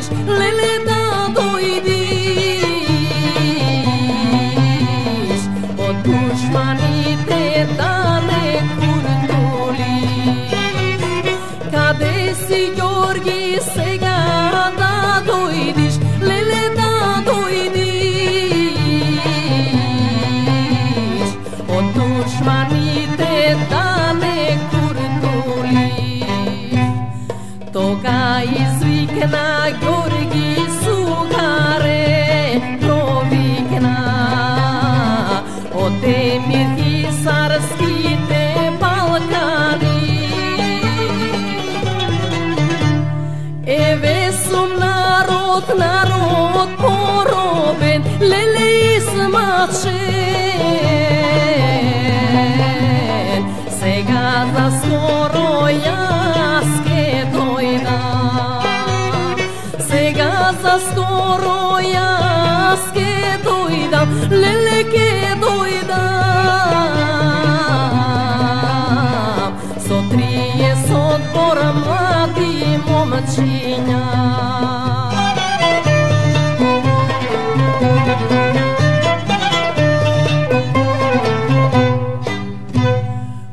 doidiš, lele da doidiš, od dušmanite da ne kurtuliš. Kade si Georgi сега da doidiš, lele da doidiš, od dušmanite da ne kurtuliš. Toga izvikna Georgi sugare provikna, od Emir Hisarskite Balkani. Eve sum narod poroben, lele izmačen, сега за скоро јас ке дојдам, сега за скоро јас ке дојдам, леле ке дојдам, со 30 бора млади момчиња.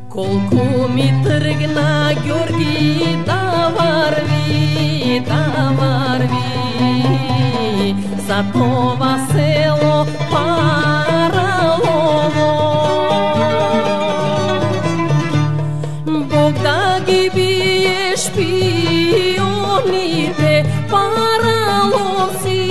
Колку ми тргна Георги да варви за това село Паралово. Бог да ги бие шпионите параловци,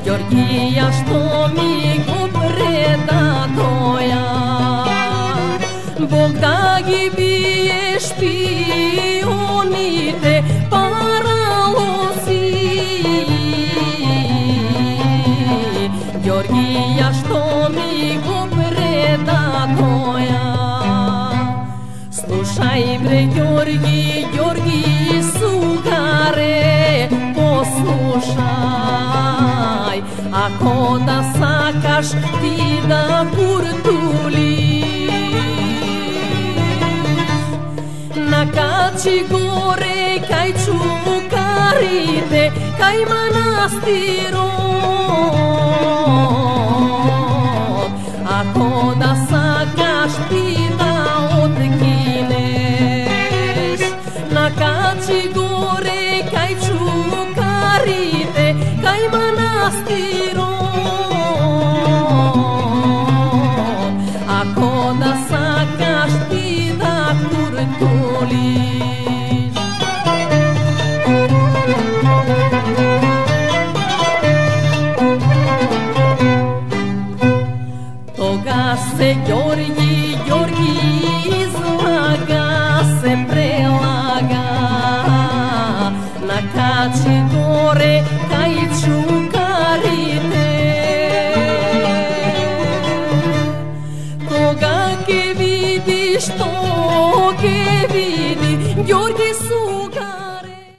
Георгија што ми го преда тоја. Бог да ги бие шпионите паралоци, Георгија што ми го преда тоја. Слушај бре Георги, Георги сугаре, послушај, ако да сакаш ти да куртулиш, накачи горе кај чукарите, кај манастирот. Ако да сакаш ти да откинеш, накачи горе кај чукарите, кај манастирот. Ако да сакаш ти да куртулиш. Тога се Георги излага, се прелага, накачи